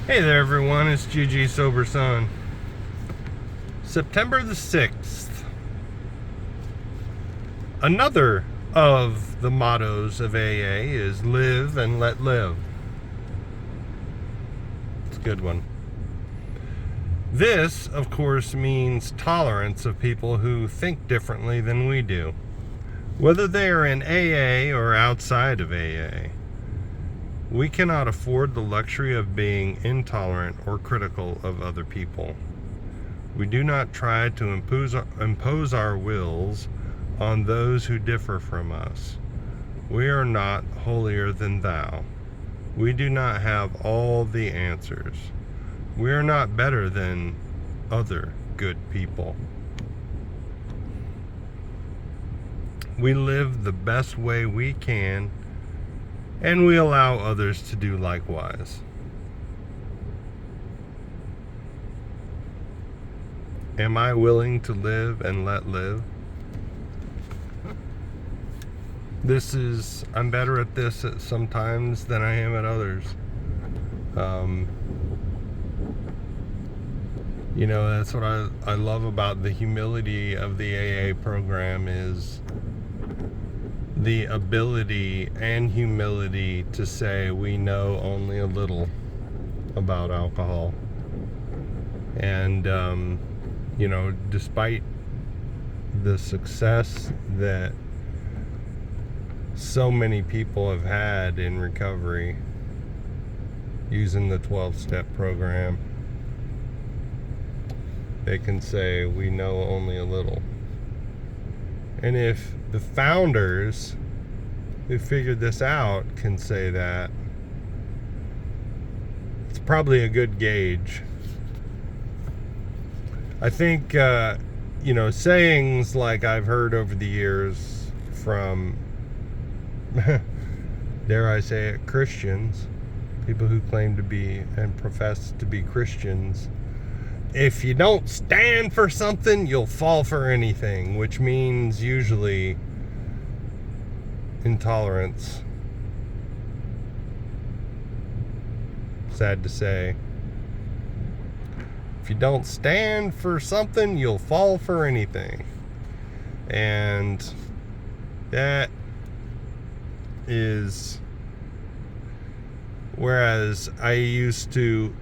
Hey there everyone, it's GG Sober Son. September the 6th. Another of the mottos of AA is live and let live. It's a good one. This, of course, means tolerance of people who think differently than we do, whether they are in AA or outside of AA. We cannot afford the luxury of being intolerant or critical of other people. We do not try to impose our wills on those who differ from us. We are not holier than thou. We do not have all the answers. We are not better than other good people. We live the best way we can, and we allow others to do likewise. Am I willing to live and let live? I'm better at this at sometimes than I am at others. That's what I love about the humility of the AA program is the ability and humility to say we know only a little about alcohol. And, despite the success that so many people have had in recovery using the 12-step program, they can say we know only a little. And if the founders who figured this out can say that, it's probably a good gauge. I think, sayings like I've heard over the years from, dare I say it, Christians, people who claim to be and profess to be Christians, if you don't stand for something, you'll fall for anything, which means usually intolerance. Sad to say. If you don't stand for something, you'll fall for anything. And that is, whereas I used to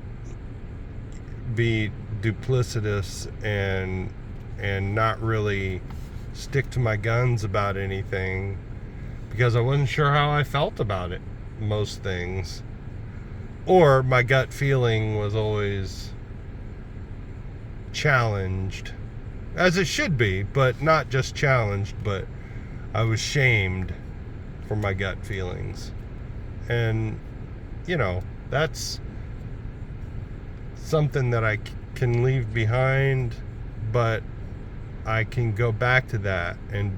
be duplicitous and not really stick to my guns about anything because I wasn't sure how I felt about it, most things. Or my gut feeling was always challenged, as it should be, but not just challenged, but I was shamed for my gut feelings. And, that's something that I can leave behind, but I can go back to that and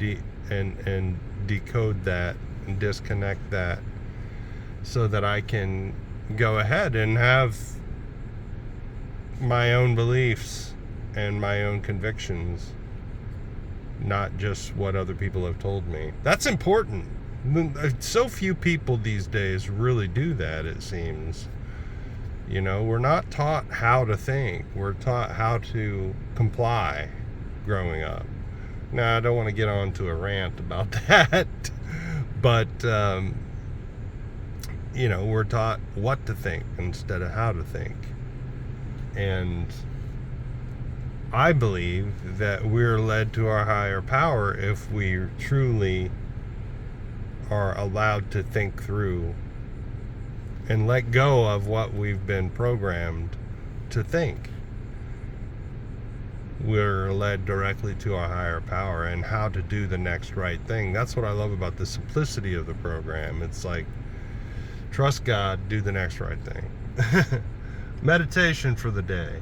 decode that and disconnect that so that I can go ahead and have my own beliefs and my own convictions, not just what other people have told me. That's important. So few people these days really do that, it seems. We're not taught how to think. We're taught how to comply growing up. Now, I don't want to get on to a rant about that, but, we're taught what to think instead of how to think. And I believe that we're led to our higher power if we truly are allowed to think through and let go of what we've been programmed to think. We're led directly to our higher power and how to do the next right thing. That's what I love about the simplicity of the program. It's like, trust God, do the next right thing. Meditation for the day.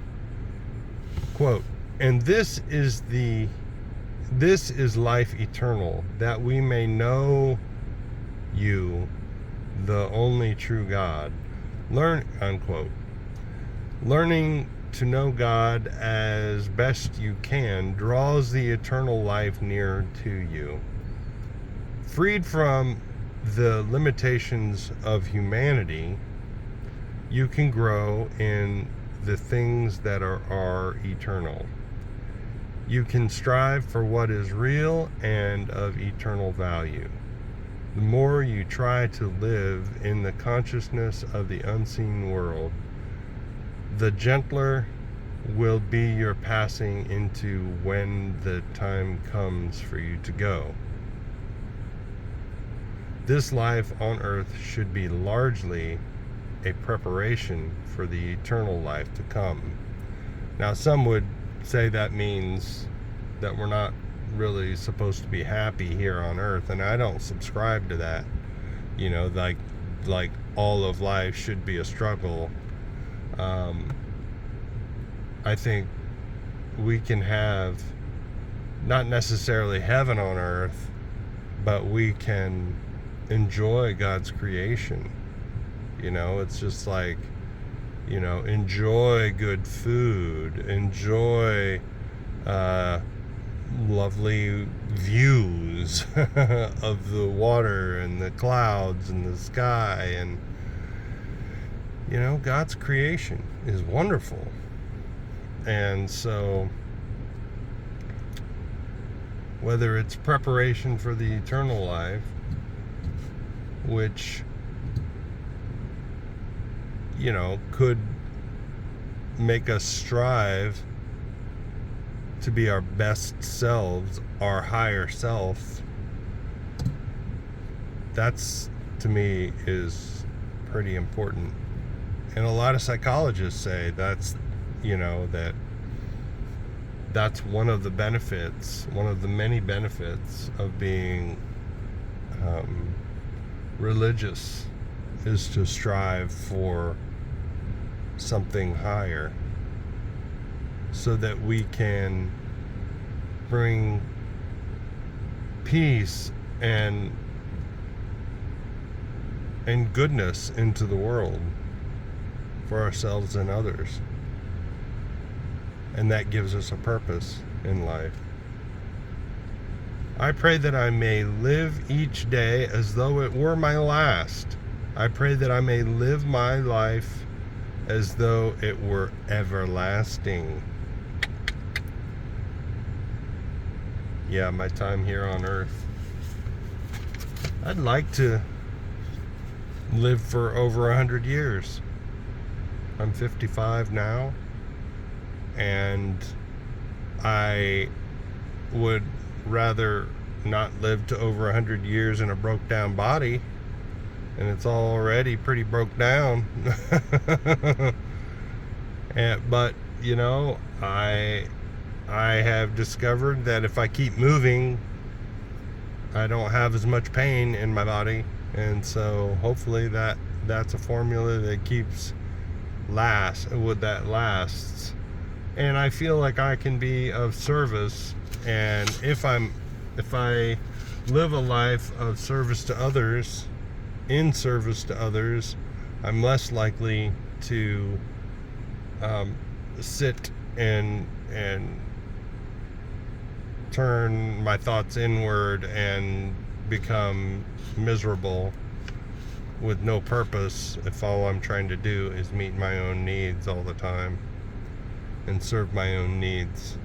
Quote, and this is life eternal, that we may know you, the only true God. Unquote. Learning to know God as best you can draws the eternal life near to you. Freed from the limitations of humanity, you can grow in the things that are eternal. You can strive for what is real and of eternal value. The more you try to live in the consciousness of the unseen world, the gentler will be your passing into when the time comes for you to go. This life on earth should be largely a preparation for the eternal life to come. Now, some would say that means that we're not really supposed to be happy here on earth, and I don't subscribe to that. You know, like all of life should be a struggle. I think we can have not necessarily heaven on earth, but we can enjoy God's creation. You know, it's just like, you know, enjoy good food, enjoy lovely views of the water and the clouds and the sky. And, you know, God's creation is wonderful. And so, whether it's preparation for the eternal life, which, you know, could make us strive to be our best selves, our higher self, that's, to me, is pretty important. And a lot of psychologists say that's, you know, that's one of the benefits, one of the many benefits of being religious, is to strive for something higher, so that we can bring peace and goodness into the world for ourselves and others. And that gives us a purpose in life. I pray that I may live each day as though it were my last. I pray that I may live my life as though it were everlasting. Yeah, my time here on earth. I'd like to live for over 100 years. I'm 55 now, and I would rather not live to over 100 years in a broke down body, and it's already pretty broke down. But, you know, I have discovered that if I keep moving, I don't have as much pain in my body, and so hopefully that's a formula that lasts. And I feel like I can be of service, and if I live a life of service to others, in service to others, I'm less likely to sit and turn my thoughts inward and become miserable with no purpose, if all I'm trying to do is meet my own needs all the time and serve my own needs.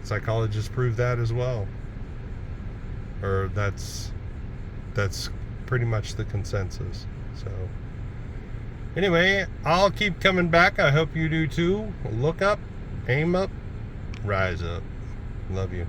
Psychologists prove that as well. Or that's pretty much the consensus. So anyway, I'll keep coming back. I hope you do too. Look up, aim up, rise up. Love you.